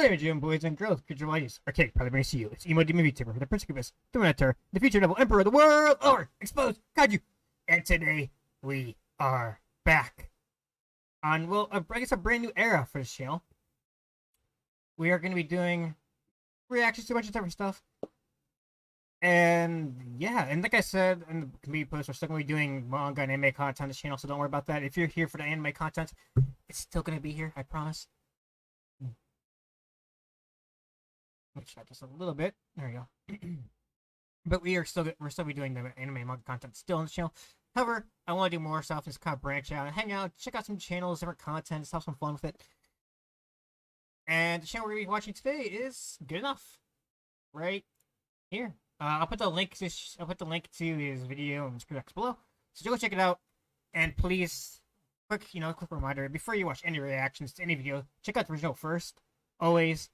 name is Jim, boys and girls, creature ladies. Okay, probably brings to you. It's Emo Demon VTuber, the Prince Cubus, the Minotaur, the future devil emperor of the world, OverExposedKaiju. And today, we are back on, well, I guess a brand new era for this channel. We are going to be doing reactions to a bunch of different stuff. And yeah, and like I said in the community post, we're still going to be doing manga and anime content on this channel, so don't worry about that. If you're here for the anime content, it's still going to be here, I promise. Let me check just a little bit. There we go. But we're still be doing the anime and manga content still on the channel. However, I want to do more stuff and just kind of branch out and hang out, check out some channels, different content, just have some fun with it. And the channel we're going to be watching today is good enough, right here. I'll put the link to his video in the description below, so go check it out. And please, quick reminder: before you watch any reactions to any video, check out the original first. Always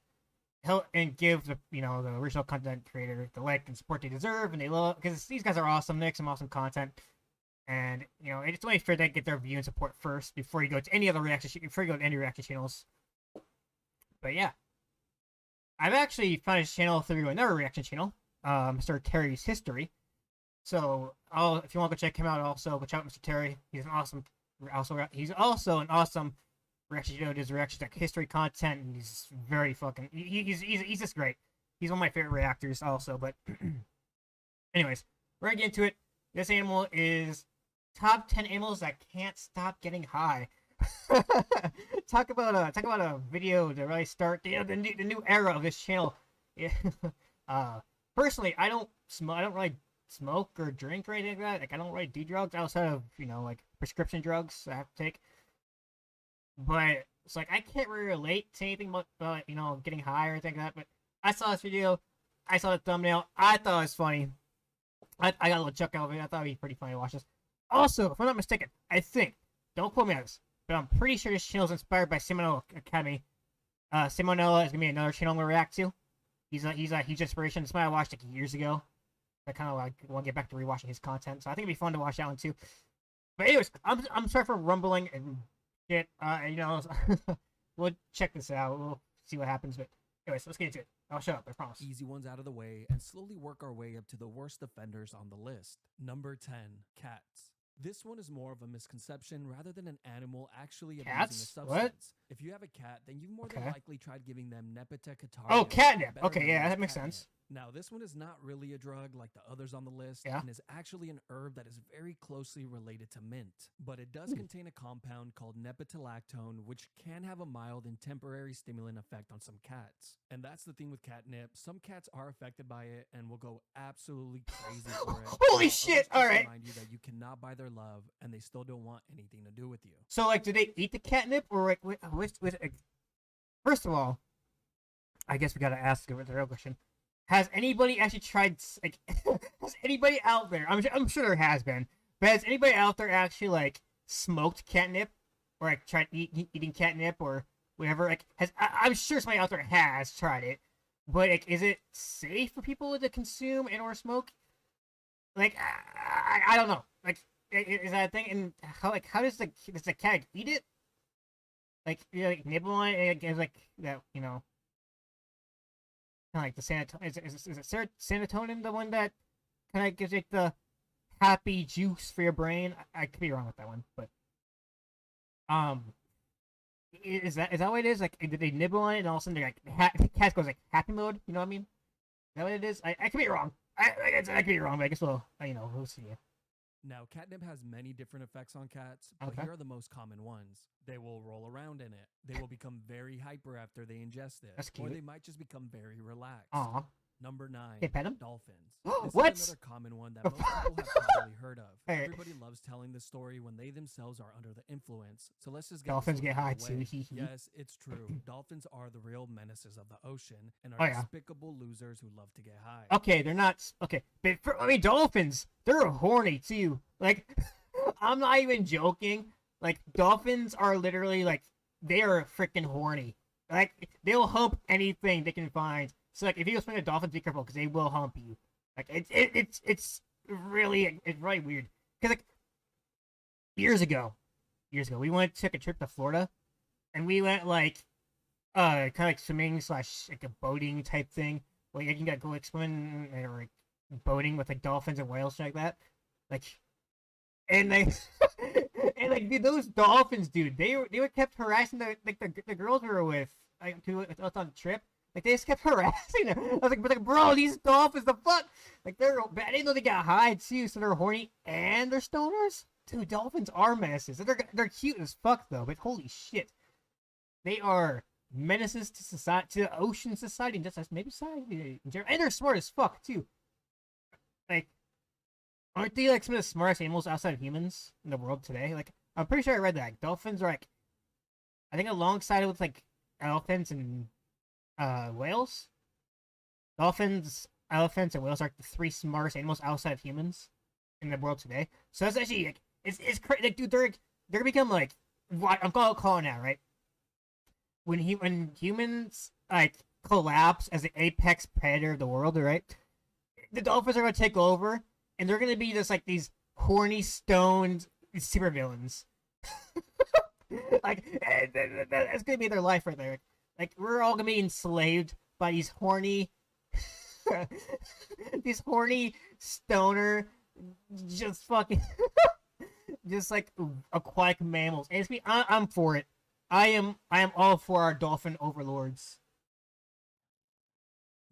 help and give the the original content creator the like and support they deserve and they love, because these guys are awesome. They make some awesome content, and it's only fair to get their view and support first before you go to any other reaction. Before you go to any reaction channels. But yeah, I've actually found his channel through another reaction channel. Mr. Terry's History. So, if you want to go check him out, also go check out Mr. Terry. He's also an awesome reaction. Does reactions like history content, and he's very fucking. He's just great. He's one of my favorite reactors, also. But, anyways, we're gonna get into it. This animal is top 10 animals that can't stop getting high. talk about a video to really start the new era of this channel. Yeah. Personally, I don't really smoke or drink or anything like that. Like, I don't really do drugs outside of, like prescription drugs I have to take. But it's like I can't really relate to anything about, getting high or anything like that. But I saw this video, I saw the thumbnail, I thought it was funny. I got a little chuck out of it. I thought it'd be pretty funny to watch this. Also, if I'm not mistaken, I think, don't quote me on this, but I'm pretty sure this channel is inspired by Simonella Academy. Simonella is gonna be another channel I'm gonna react to. He's a huge inspiration. This one I watched like years ago. I kind of want to get back to rewatching his content, so I think it'd be fun to watch that one too. But anyways, I'm sorry for rumbling and shit. We'll check this out. We'll see what happens. But anyways, let's get into it. I'll shut up, I promise. Easy ones out of the way and slowly work our way up to the worst offenders on the list. Number 10, cats. This one is more of a misconception rather than an animal actually abusing a substance. What? If you have a cat, then you've more than likely tried giving them Nepeta-Cataria. Oh, catnip. Okay, yeah, that makes sense. Now, this one is not really a drug like the others on the list, and is actually an herb that is very closely related to mint. But it does contain a compound called nepetalactone, which can have a mild and temporary stimulant effect on some cats. And that's the thing with catnip. Some cats are affected by it and will go absolutely crazy for it. Holy shit! All right. Remind you that you cannot buy their love, and they still don't want anything to do with you. So, like, do they eat the catnip, or like, first of all, I guess we gotta ask the real question. Has anybody actually tried, like, has anybody out there, I'm sure there has been, but has anybody out there actually, like, smoked catnip, or, like, tried eating catnip, or whatever? Like, I'm sure somebody out there has tried it, but, like, is it safe for people to consume and or smoke? Like, I don't know. Like, is that a thing? And how does the cat eat it? Like, like, nibble on it, and like, that, kind of like the serotonin. Is it serotonin the one that kind of gives it the happy juice for your brain? I could be wrong with that one, but is that what it is? Like, did they nibble on it and all of a sudden they're like, the cat goes like happy mode? You know what I mean? Is that what it is? I could be wrong. I could be wrong, but I guess we'll see. Now, catnip has many different effects on cats, but here are the most common ones. They will roll around in it. They will become very hyper after they ingest it. That's cute. Or they might just become very relaxed. Aww. Number 9, pet 'em? dolphins. What? This is another common one that most people have probably heard of. Everybody loves telling the story when they themselves are under the influence. So let's just get dolphins get high too. Yes, it's true. Dolphins are the real menaces of the ocean and are despicable losers who love to get high. Okay, they're not. Okay, but dolphins, they're horny too. Like, I'm not even joking. Like, dolphins are literally like, they are freaking horny. Like, they'll hump anything they can find. So, like, if you go swing at dolphins, be careful, because they will hump you. Like, it's really weird. Because, like, years ago, we took a trip to Florida, and we went, like, kind of like swimming slash like a boating type thing. Where you can go like swimming or like boating with like dolphins and whales like that. Like, and like, and like dude, those dolphins, dude, they were kept harassing the girls we were with like to us on the trip. Like they just kept harassing them. I was like, bro, these dolphins, the fuck? Like I didn't know they got high too, so they're horny and they're stoners. Dude, dolphins are menaces. They're cute as fuck though, but holy shit, they are menaces to society, to the ocean society, and just as maybe society in general. And they're smart as fuck too. Like, aren't they like some of the smartest animals outside of humans in the world today? Like, I'm pretty sure I read that like, dolphins are like, I think alongside with like elephants and whales. Dolphins, elephants, and whales are like the three smartest animals outside of humans in the world today. So that's actually like it's crazy. Like, dude, they're gonna become like what I'm gonna call it now, right? When humans like collapse as the apex predator of the world, right? The dolphins are gonna take over, and they're gonna be just like these horny, stoned supervillains. Like that's gonna be their life right there. Like we're all gonna be enslaved by these horny, these horny stoner, just fucking, just like aquatic mammals. And it's me. I'm for it. I am all for our dolphin overlords.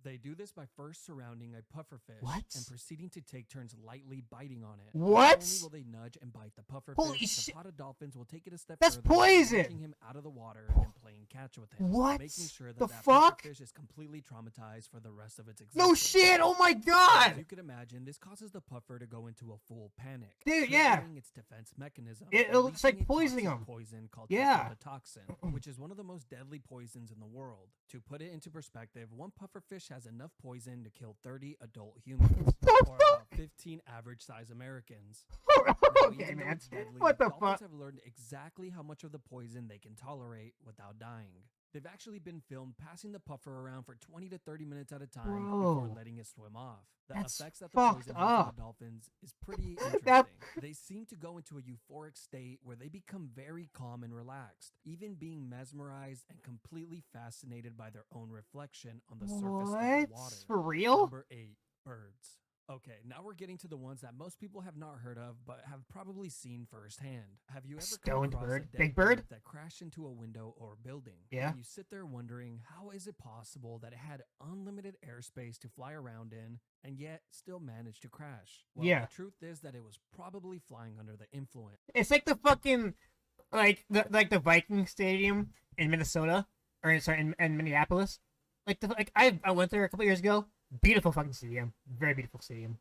They do this by first surrounding a pufferfish What? and proceeding to take turns lightly biting on it. What? Not only will they nudge and bite the pufferfish, Holy the shit. pot of dolphins will take it a step That's further, poison! launching him out of the water and playing catch with him. What? Making sure that The that fuck? pufferfish is completely traumatized for the rest of its existence. No shit! Oh my As god! you could imagine, this causes the puffer to go into a full panic. Dude, yeah. triggering its defense mechanism. It looks like releasing a poisoning toxic them. Poison called Yeah. toxin, which is one of the most deadly poisons in the world. To put it into perspective, one pufferfish has enough poison to kill 30 adult humans, or about 15 average-sized Americans. Now, Okay, even though man. it's deadly, What the dolphins fuck? have learned exactly how much of the poison they can tolerate without dying. They've actually been filmed passing the puffer around for 20 to 30 minutes at a time before Bro. letting it swim off. The That's effects that the fucked poison has on up. the dolphins is pretty interesting. That- They seem to go into a euphoric state where they become very calm and relaxed, even being mesmerized and completely fascinated by their own reflection on the surface of the What? water. For real? Number 8, birds. Okay, now we're getting to the ones that most people have not heard of, but have probably seen firsthand. Have you ever come Stoned across bird? a dead Big bird? that crashed into a window or building? Yeah. And you sit there wondering, how is it possible that it had unlimited airspace to fly around in, and yet still managed to crash? Well, Yeah. the truth is that it was probably flying under the influence. It's like the fucking the Viking Stadium in Minnesota, or sorry, in Minneapolis. I went there a couple years ago. Beautiful fucking stadium, very beautiful stadium.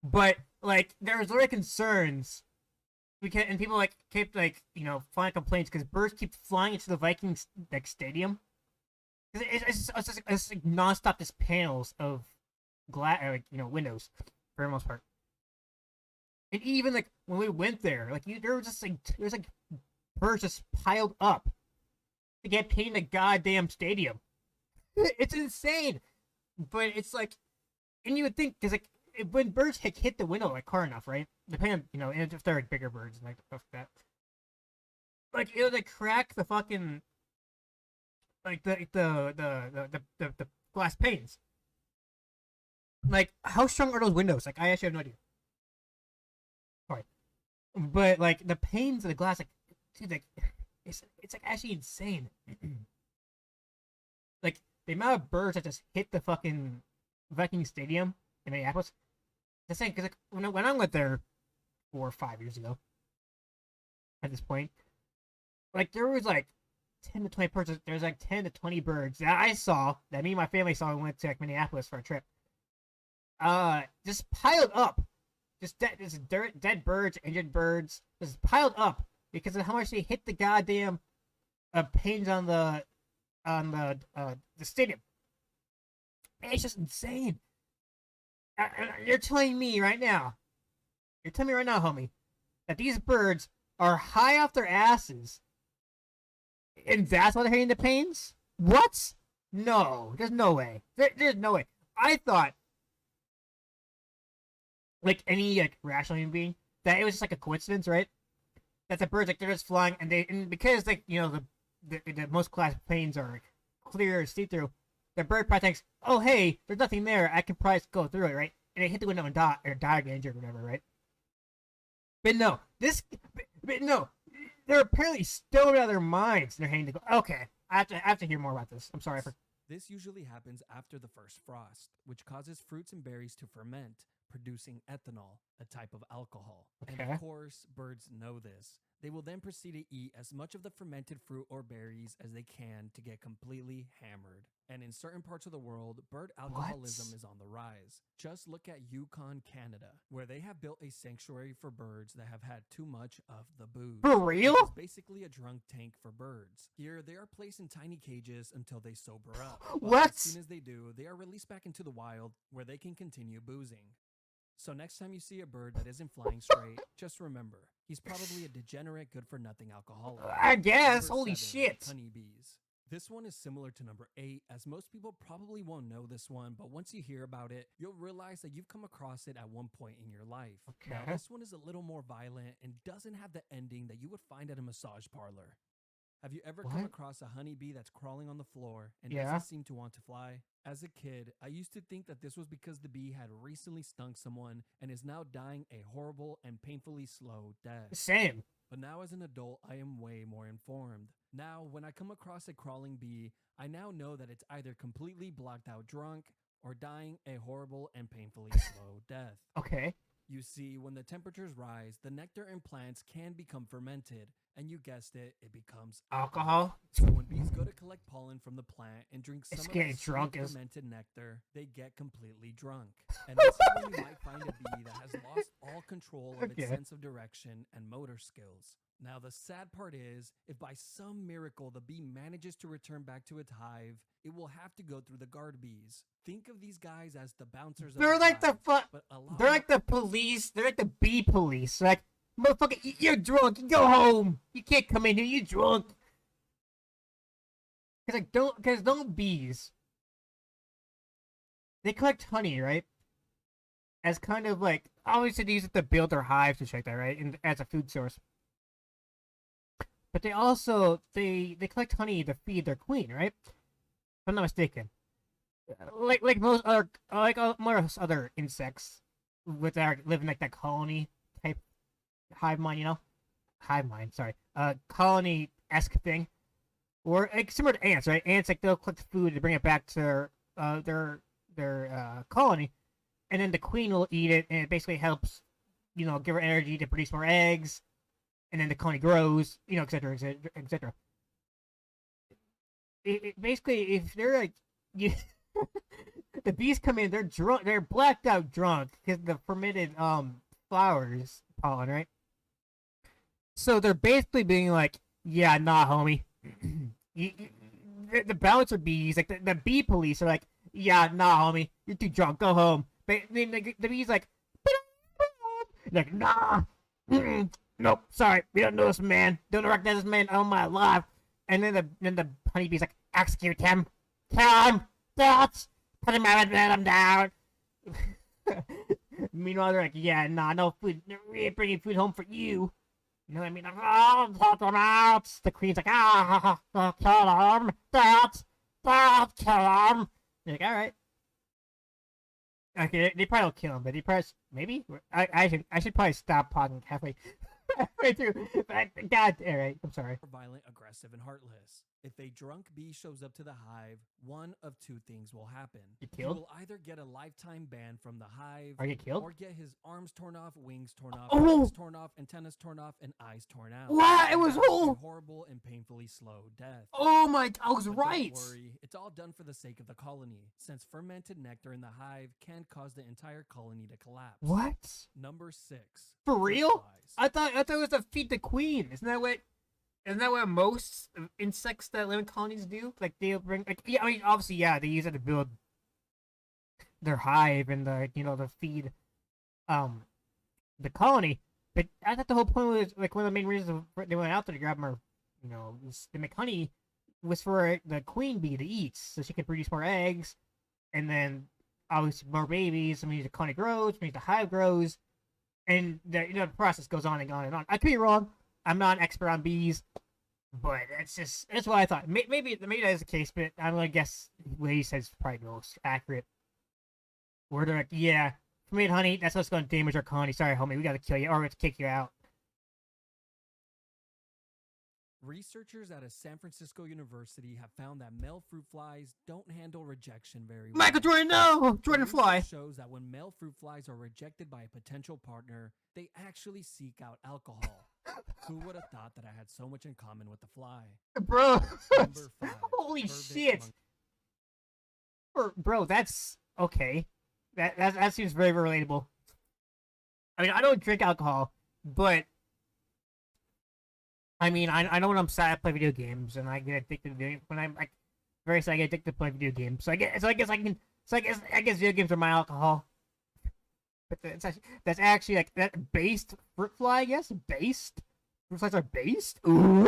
But like there was a lot of concerns, and people like kept like filing complaints because birds keep flying into the Viking like stadium. It's like nonstop just panels of glass, windows for the most part. And even like when we went there, like there was like birds just piled up to get painted the goddamn stadium. It's insane, but it's like, and you would think because like when birds hit the window like hard enough, right? Depending on if they're like bigger birds and like stuff like that, like it would like crack the fucking like the glass panes. Like how strong are those windows? Like I actually have no idea. But like the panes of the glass, like dude, like it's like actually insane. Like the amount of birds that just hit the fucking Viking Stadium in Minneapolis. The same because like when I went there 4 or 5 years ago, at this point, like there was like 10 to 20 birds. There's like 10 to 20 birds that I saw that me and my family saw when we went to like, Minneapolis for a trip. Just piled up. Just dead birds, injured birds, just piled up because of how much they hit the goddamn panes on the stadium. It's just insane. You're telling me right now, homie, that these birds are high off their asses, and that's why they're hitting the panes? What? No, there's no way. There's no way. I thought, like any like rational human being, that it was just like a coincidence, right? That the birds like they're just flying and because like the the most glass panes are clear, see-through, the bird probably thinks, oh, hey, there's nothing there. I can probably go through it, right? And they hit the window and die, or die injured or whatever, right? But no, but no, they're apparently stoned out of their minds. And they're hanging to go, okay, I have to hear more about this. I'm sorry for... This usually happens after the first frost, which causes fruits and berries to ferment, producing ethanol, a type of alcohol. Okay. And of course, birds know this. They will then proceed to eat as much of the fermented fruit or berries as they can to get completely hammered. And in certain parts of the world, bird alcoholism is on the rise. Just look at Yukon, Canada, where they have built a sanctuary for birds that have had too much of the booze. For real? It's basically a drunk tank for birds. Here, they are placed in tiny cages until they sober up. What? As soon as they do, they are released back into the wild, where they can continue boozing. So next time you see a bird that isn't flying straight, just remember, he's probably a degenerate, good-for-nothing alcoholic. I guess. Number Holy 7, shit. honeybees. This one is similar to number 8, as most people probably won't know this one, but once you hear about it, you'll realize that you've come across it at one point in your life. Okay. Now, this one is a little more violent and doesn't have the ending that you would find at a massage parlor. Have you ever come What? across a honeybee that's crawling on the floor and Yeah. doesn't seem to want to fly? As a kid, I used to think that this was because the bee had recently stung someone and is now dying a horrible and painfully slow death. Same. But now as an adult, I am way more informed. Now, when I come across a crawling bee, I now know that it's either completely blacked out drunk or dying a horrible and painfully slow death. Okay. You see, when the temperatures rise, the nectar in plants can become fermented, and you guessed it, it becomes Alcohol? So when bees go to collect pollen from the plant and drink some It's of getting the drunk sweet as- fermented nectar, they get completely drunk. And this is when you might find a bee that has lost all control of Okay. its sense of direction and motor skills. Now, the sad part is, if by some miracle the bee manages to return back to its hive, it will have to go through the guard bees. Think of these guys as the bouncers of They're like the hive, fu- but a lot They're like the police. They're like the bee police. They're like, motherfucker, you're drunk. You go home. You can't come in here. You drunk. Cause don't bees. They collect honey, right? As kind of like, obviously they use it to build their hives and shit like that, right? And as a food source. But they also they collect honey to feed their queen, right? If I'm not mistaken. Like most other insects with our living like that colony type hive mind, you know? Hive mind, sorry. Colony-esque thing. Or like similar to ants, right? Ants, like, they'll collect food to bring it back to their colony, and then the queen will eat it, and it basically helps, you know, give her energy to produce more eggs, and then the colony grows, you know, etc., etc., etc. Basically, if they're like, you, the bees come in, they're drunk, they're blacked out drunk because the fermented flowers pollen, right? So they're basically being like, yeah, nah, homie. The bouncer bees, like the bee police, are like, yeah, nah, homie, you're too drunk, go home. But then the bees like, nah, nope, sorry, we don't know this man, don't recognize this man all my life. And then the honeybee's like, execute him, kill him, put him out, let him down. Meanwhile, they're like, yeah, nah, no food, we ain't bringing food home for you. You know what I mean? Oh, put them out. The queen's like, kill him, kill him. You're like, all right. Okay, they probably don't kill him, but they probably, maybe? I should probably stop pausing halfway through. God, all right, I'm sorry. Violent, aggressive, and heartless. If a drunk bee shows up to the hive, one of two things will happen. Get He killed? will either get a lifetime ban from the hive, Or get killed? or get his arms torn off, wings torn off, Oh! legs torn off, antennas torn off, and eyes torn out. What? It was That's a whole. horrible and painfully slow death. Oh my! I was But right. Don't worry, it's all done for the sake of the colony, since fermented nectar in the hive can cause the entire colony to collapse. What? Number 6. For fruit real? flies. I thought it was to feed the queen. Isn't that what most insects that live in colonies do? Like they'll bring, like, yeah, I mean, obviously, yeah, they use it to build their hive and to feed the colony. But I thought the whole point was, like, one of the main reasons they went out there to grab more, to make honey, was for the queen bee to eat, so she could produce more eggs, and then obviously more babies. I mean, the colony grows, means the hive grows, and the process goes on and on and on. I could be wrong. I'm not an expert on bees. But that's what I thought. Maybe that is the case, but I'm gonna guess what he says is probably the most accurate. We're direct, yeah. For me, honey, that's what's gonna damage our colony. Sorry, homie, we gotta kill you, or we have to kick you out. Researchers at a San Francisco university have found that male fruit flies don't handle rejection very well. Michael Jordan, no! Jordan The Fly! research shows that when male fruit flies are rejected by a potential partner, they actually seek out alcohol. Who would have thought that I had so much in common with the fly? Bro! Number 5. Holy Vervet shit! monkey. Bro, that's okay. That seems very, very relatable. I mean, I don't drink alcohol, but I mean, I know when I'm sad, I play video games, and I get addicted to doing when I'm like very sad, I get addicted to playing video games. So I guess I guess video games are my alcohol. But that's actually like that based fruit fly. I guess based fruit flies are based. Ooh.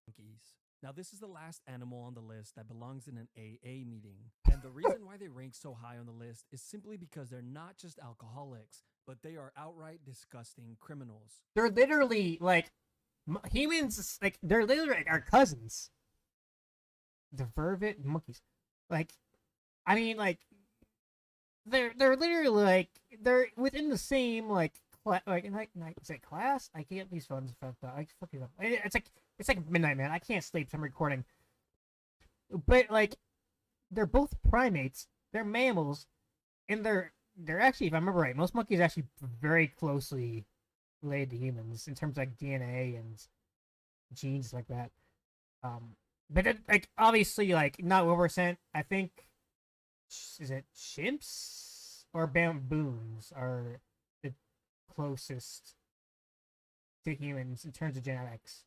Monkeys. Now, this is the last animal on the list that belongs in an AA meeting. And the reason why they rank so high on the list is simply because they're not just alcoholics, but they are outright disgusting criminals. They're literally like humans. Like they're literally like our cousins. The vervet monkeys. Like, I mean, like they're literally like they're within the same like is it class? I can't these phones fucked up. I fucking up. It's like midnight, man. I can't sleep, so I'm recording. But like, they're both primates. They're mammals, and they're actually, if I remember right, most monkeys are actually very closely related to humans in terms of like DNA and genes like that. But it, like obviously, like not 1%. I think is it chimps or baboons are the closest to humans in terms of genetics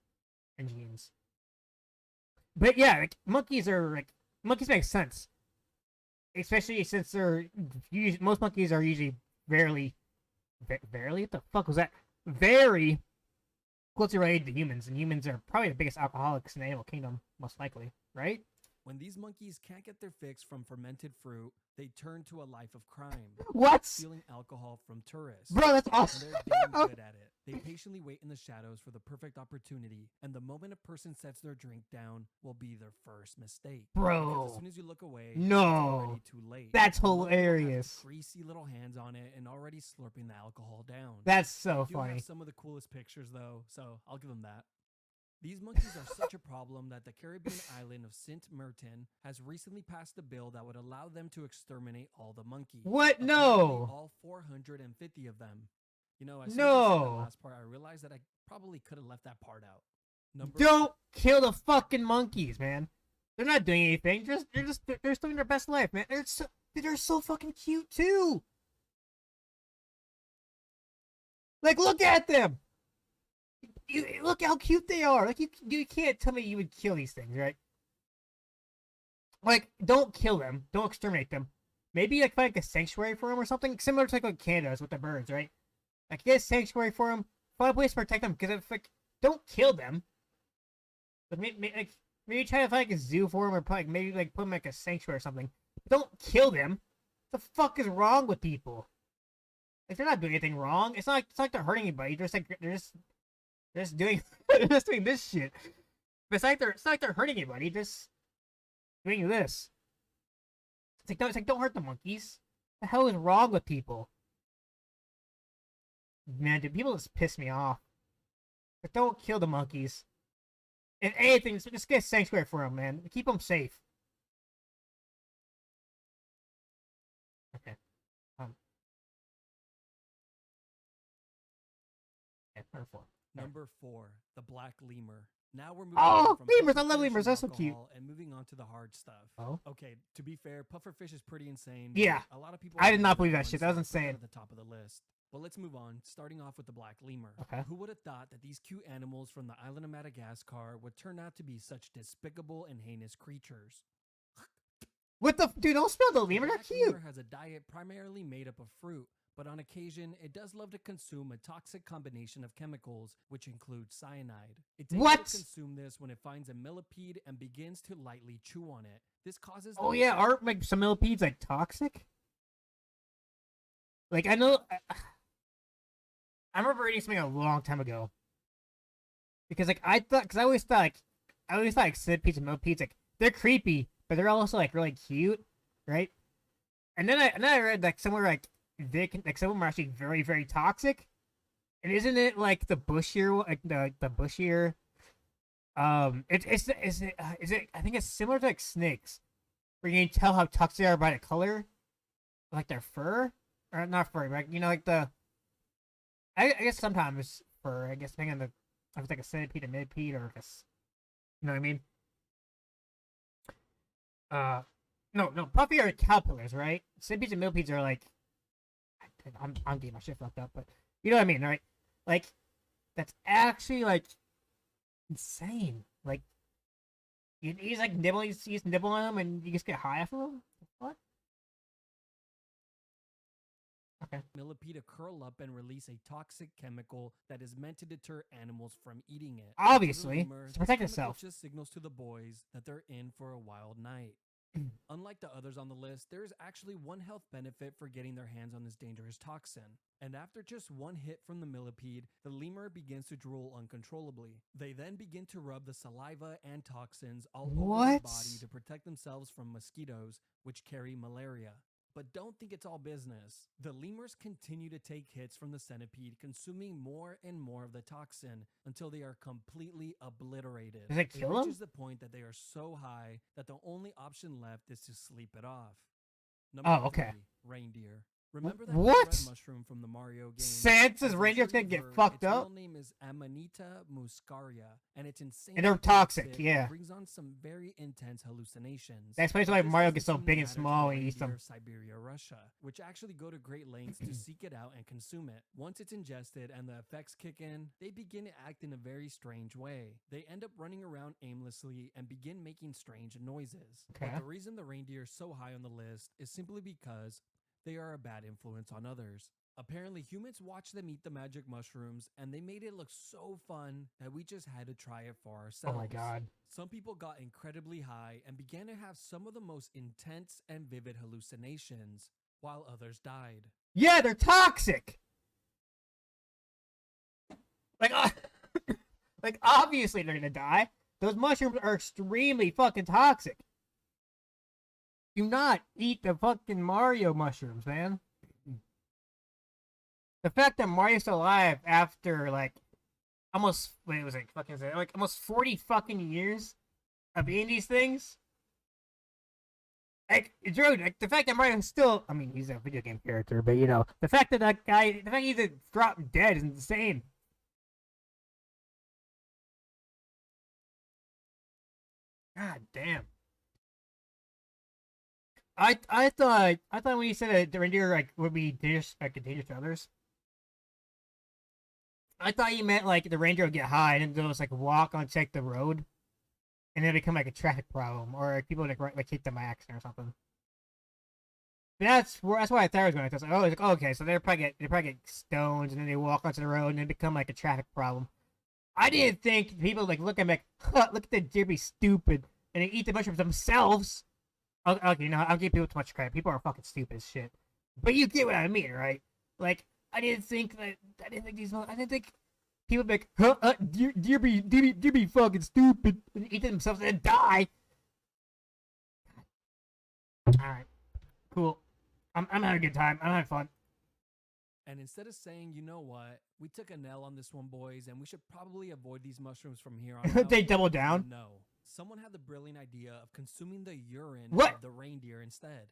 and genes. But yeah, like monkeys make sense, especially since most monkeys are usually very what the fuck was that? Very closely related to humans, and humans are probably the biggest alcoholics in the animal kingdom, most likely, right? When these monkeys can't get their fix from fermented fruit, they turn to a life of crime. What? Stealing alcohol from tourists. Bro, that's And awesome. they're damn good at it. They patiently wait in the shadows for the perfect opportunity, and the moment a person sets their drink down will be their first mistake. Bro. Because as soon as you look away, No. it's already too late. That's The monkey will have hilarious. greasy little hands on it and already slurping the alcohol down. That's so They do have funny. some of the coolest pictures though, so I'll give them that. These monkeys are such a problem that the Caribbean island of Saint Martin has recently passed a bill that would allow them to exterminate all the monkeys. What? Apparently, No. all 450 of them. You know, as soon as I said that No. last part, I realized that I probably could have left that part out. Don't kill the fucking monkeys, man. They're not doing anything. They're just living their best life, man. They're so fucking cute too. Like, look at them. Look how cute they are. Like you can't tell me you would kill these things, right? Like, don't kill them. Don't exterminate them. Maybe like find like a sanctuary for them or something similar to like Canada does with the birds, right? Like get a sanctuary for them. Find a place to protect them because if like don't kill them. But maybe try to find like a zoo for them or maybe like put them in, like a sanctuary or something. Don't kill them. What the fuck is wrong with people? Like they're not doing anything wrong. It's not like they're hurting anybody. They're just doing this shit. But it's like they're hurting anybody. Just doing this. It's like don't hurt the monkeys. What the hell is wrong with people? Man, dude, people just piss me off. But don't kill the monkeys. If anything, just get a sanctuary for them, man. Keep them safe. Okay. Yeah, Number 4, the black lemur. Now we're moving Oh, on from lemurs! I love pufferfish lemurs. and That's so cute. alcohol and moving on to the hard stuff. Oh. Okay, to be fair, pufferfish is pretty insane. Yeah. A lot of people I did not like believe that ones, shit. so That was I put insane. at the top of the list. But let's move on, starting off with the black lemur. Okay. Who would have thought that these cute animals from the island of Madagascar would turn out to be such despicable and heinous creatures? What the dude? Don't spell the lemur. They're Black cute. lemur has a diet primarily made up of fruit, but on occasion, it does love to consume a toxic combination of chemicals, which include cyanide. It's able What? to consume this when it finds a millipede and begins to lightly chew on it. This causes Oh the- yeah, aren't like some millipedes like toxic? Like I know, I remember reading something a long time ago Because like I always thought like centipedes and millipedes like they're creepy, but they're also like really cute, right? And then I read like somewhere like they can like some of them are actually very very toxic. And isn't it like the bushier like the bushier is it I think it's similar to like snakes where you can tell how toxic they are by the color, like their fur or not fur, like you know like the I guess sometimes fur. I guess depending on the if it's like a centipede, a millipede, or if it's you know what I mean. Uh, no, puffy are caterpillars, right? Centipedes and millipedes are like I'm getting my shit fucked up, but you know what I mean, right? Like that's actually like insane. Like you just like nibble, you just nibble on them, and you just get high off of them. What? Okay. Millipede curl up and release a toxic chemical that is meant to deter animals from eating it. Obviously, To the lemur, to protect this itself. chemical just signals to the boys that they're in for a wild night. Unlike the others on the list, there is actually one health benefit for getting their hands on this dangerous toxin. And after just one hit from the millipede, the lemur begins to drool uncontrollably. They then begin to rub the saliva and toxins all over their body to protect themselves from mosquitoes, which carry malaria. But don't think it's all business. The lemurs continue to take hits from the centipede, consuming more and more of the toxin until they are completely obliterated. Does it kill It them? reaches the point that they are so high that the only option left is to sleep it off. Oh, okay. 3, reindeer. Remember that What? red mushroom from the Mario game? Santa's As I'm reindeer's sure gonna you've get heard, fucked its up? real name is Amanita muscaria, and it's insane. And they're toxic, yeah. Brings on some very intense hallucinations. That explains why This Mario doesn't gets so seem to big and matter to small the when he eats them. reindeer of Siberia, Russia, which actually go to great lengths to seek it out and consume it. Once it's ingested and the effects kick in, they begin to act in a very strange way. They end up running around aimlessly and begin making strange noises. Okay. But the reason the reindeer is so high on the list is simply because they are a bad influence on others. Apparently, humans watched them eat the magic mushrooms, and they made it look so fun that we just had to try it for ourselves. Oh my god. Some people got incredibly high and began to have some of the most intense and vivid hallucinations, while others died. Yeah, they're toxic. Like, like obviously they're gonna die. Those mushrooms are extremely fucking toxic. Do not eat the fucking Mario mushrooms, man. The fact that Mario's still alive after like almost wait, was it fucking like almost 40 fucking years of eating these things? Like, dude, like the fact that Mario's still, I mean, he's a video game character, but you know, the fact that the fact he's dropped dead is insane. God damn. I thought when you said that the reindeer like would be dangerous, like dangerous to others, I thought you meant like the reindeer would get high and then just like walk on check the road, and then become like a traffic problem or like, people like hit them by accident or something. That's why I thought it was going. I was like, oh, okay, so they probably get stoned and then they walk onto the road and then become like a traffic problem. I didn't think people like look at me like, huh, look at the Jibby stupid, and they eat the mushrooms themselves. Okay, no, I'll give people too much credit. People are fucking stupid as shit. But you get what I mean, right? Like, I didn't think people be like, huh, dear be fucking stupid and eat themselves and then die. Alright. Cool. I'm having a good time. I'm having fun. And instead of saying, you know what, we took a L on this one, boys, and we should probably avoid these mushrooms from here on out. They double down? No. Someone had the brilliant idea of consuming the urine What? of the reindeer instead,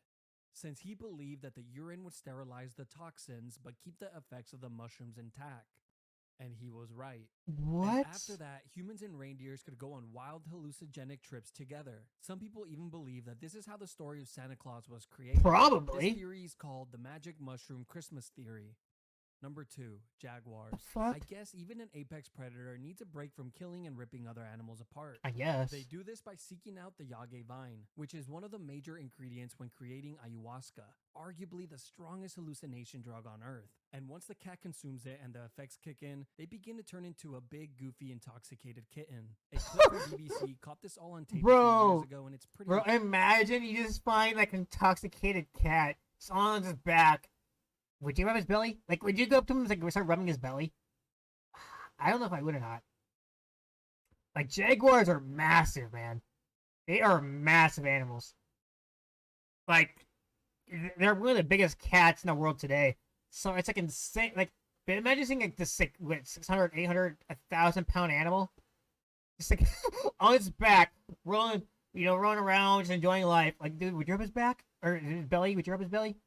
since he believed that the urine would sterilize the toxins but keep the effects of the mushrooms intact. And he was right. What? And after that, humans and reindeers could go on wild hallucinogenic trips together. Some people even believe that this is how the story of Santa Claus was created. Probably. This theory is called the magic mushroom Christmas theory. Number 2, jaguars. Fuck? I guess even an apex predator needs a break from killing and ripping other animals apart. I guess. They do this by seeking out the yage vine, which is one of the major ingredients when creating ayahuasca, arguably the strongest hallucination drug on earth. And once the cat consumes it and the effects kick in, they begin to turn into a big, goofy, intoxicated kitten. A clip from BBC caught this all on tape a few years ago, and it's pretty... Bro, imagine you just find like an intoxicated cat. It's on his back. Would you rub his belly? Like, would you go up to him and like, start rubbing his belly? I don't know if I would or not. Like, jaguars are massive, man. They are massive animals. Like, they're one of the biggest cats in the world today. So it's like insane. Like, but imagine seeing like this like what 600, 800, 1,000 pound animal, just like on its back, rolling, rolling around, just enjoying life. Like, dude, would you rub his back or his belly? Would you rub his belly?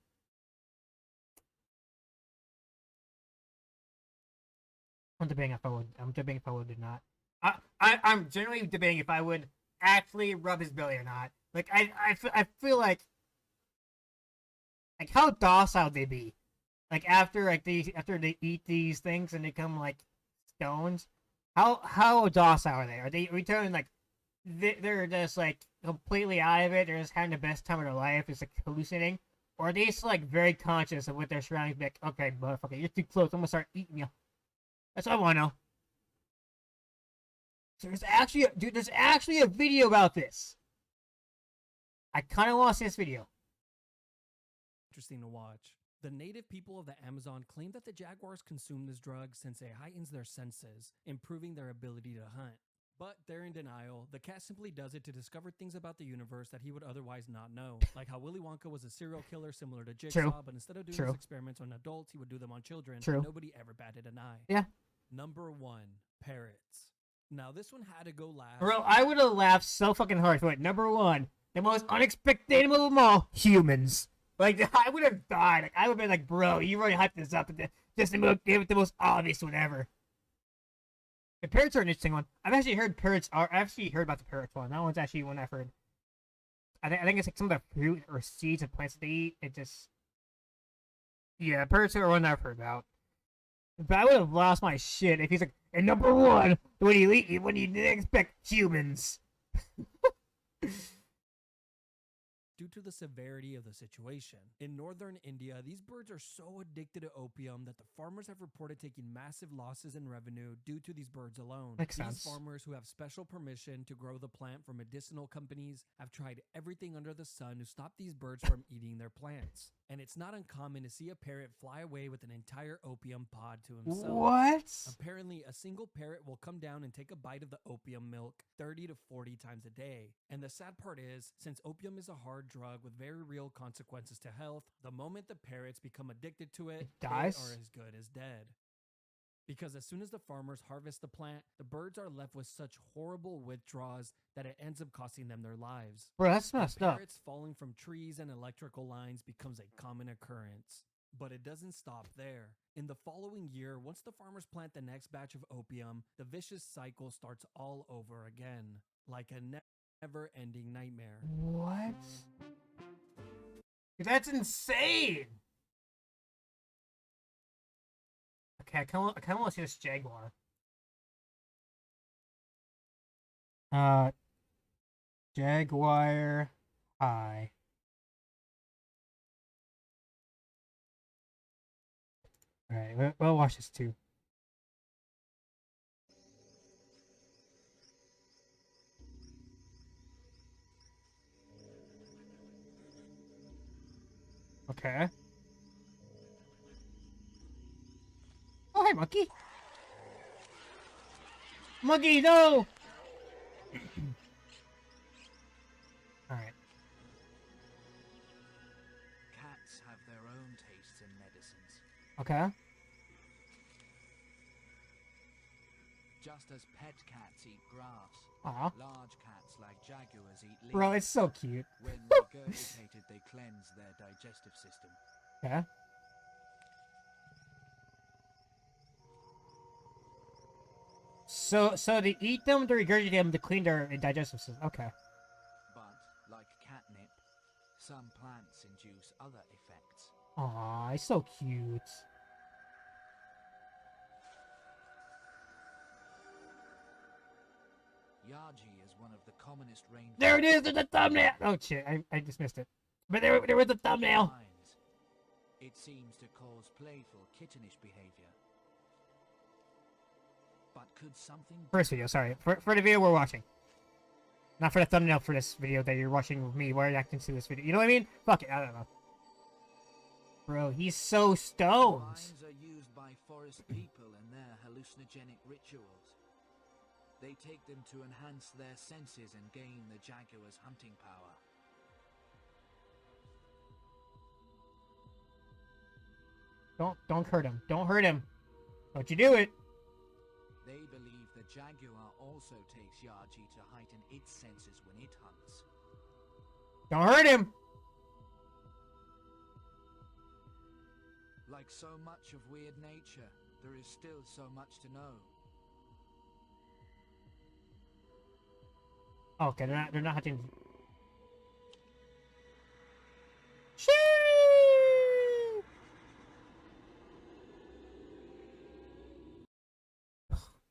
I'm debating if I would. I'm debating if I would or not. I'm generally debating if I would actually rub his belly or not. Like, I feel like how docile they be. Like after they eat these things and they become like stones. How docile are they? Are they returning like they're just like completely out of it? They're just having the best time of their life. It's like hallucinating, or are they just like very conscious of what their surroundings? Like, okay, motherfucker, you're too close. I'm gonna start eating you. That's what I want to know. So there's actually a video about this. I kind of want to see this video. Interesting to watch. The native people of the Amazon claim that the jaguars consume this drug since it heightens their senses, improving their ability to hunt. But they're in denial. The cat simply does it to discover things about the universe that he would otherwise not know. Like how Willy Wonka was a serial killer similar to Jigsaw, True. but instead of doing True. his experiments on adults, he would do them on children. True. Nobody ever batted an eye. Yeah. Number 1, parrots. Now this one had to go last. Bro, I would have laughed so fucking hard for it. Number 1, the most unexpected animal of them all, humans. Like, I would have died. Like, I would have been like, bro, you really hyped this up. Just to give it the most obvious one ever. The parrots are an interesting one. I've actually heard about the parrots one. That one's actually one I've heard. I think it's like some of the fruit or seeds of plants that they eat. It just... Yeah, parrots are one I've heard about. But I would have lost my shit if he's like, and number 1, when you didn't expect humans. Due to the severity of the situation. In northern India, these birds are so addicted to opium that the farmers have reported taking massive losses in revenue due to these birds alone. Makes These sense. farmers who have special permission to grow the plant for medicinal companies have tried everything under the sun to stop these birds from eating their plants. And it's not uncommon to see a parrot fly away with an entire opium pod to himself. What? Apparently, a single parrot will come down and take a bite of the opium milk 30 to 40 times a day. And the sad part is, since opium is a hard drug with very real consequences to health, the moment the parrots become addicted to it, they are dies? as good as dead. Because as soon as the farmers harvest the plant, the birds are left with such horrible withdrawals that it ends up costing them their lives. Bro, that's messed up. Parrots falling from trees and electrical lines becomes a common occurrence. But it doesn't stop there. In the following year, once the farmers plant the next batch of opium, the vicious cycle starts all over again, like a never-ending nightmare. What? That's insane! Okay, I kind of want to see this jaguar. Jaguar high. Alright, we'll watch this too. Okay. Oh, hey, monkey. Monkey, no! Alright. Cats have their own tastes in medicines. Okay. Just as pet cats eat grass, Aw. large cats like jaguars eat leaves. Bro, it's so cute. When regurgitated, they cleanse their digestive system. Okay. So they eat them to regurgitate them to clean their digestive system. Okay. But, like catnip, some plants induce other effects. Aw, it's so cute. Yaji is one of the commonest rainforests. There it is in the thumbnail! Oh shit, I just missed it. But there was the thumbnail! It seems to cause playful, kittenish behavior. But could something... First video, sorry. For the video we're watching. Not for the thumbnail for this video that you're watching with me. We're reacting to this video. You know what I mean? Fuck it, I don't know. Bro, he's so stoned. Wines are used by forest people in their hallucinogenic rituals. They take them to enhance their senses and gain the Jaguar's hunting power. Don't hurt him. Don't hurt him. Don't you do it. They believe the Jaguar also takes Yaji to heighten its senses when it hunts. Don't hurt him. Like so much of weird nature, there is still so much to know. Okay, they're not hunting.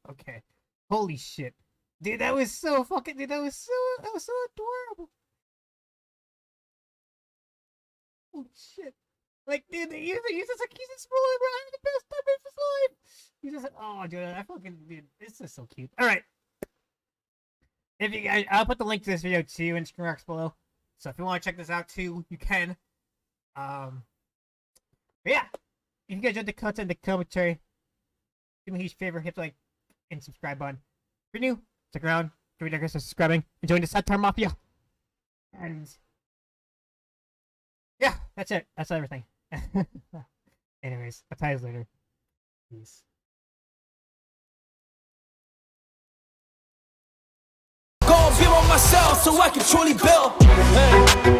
Okay. Holy shit. Dude, that was so fucking that was so adorable. Oh shit. Like, dude, he's just like, he's just rolling around the best time of his life. He's just like, oh, dude, I fucking, dude, it's just so cute. All right. If you guys, I'll put the link to this video too in screen rocks below. So if you want to check this out too, you can. But yeah. If you guys enjoyed the content, the commentary, do me a huge favor, hit the like and subscribe button. If you're new, stick around. Give me a for subscribing and join the Satire Mafia. And yeah, that's it. That's everything. Anyways, I'll tell you later. Peace. Gonna be on myself so I can truly build. Hey.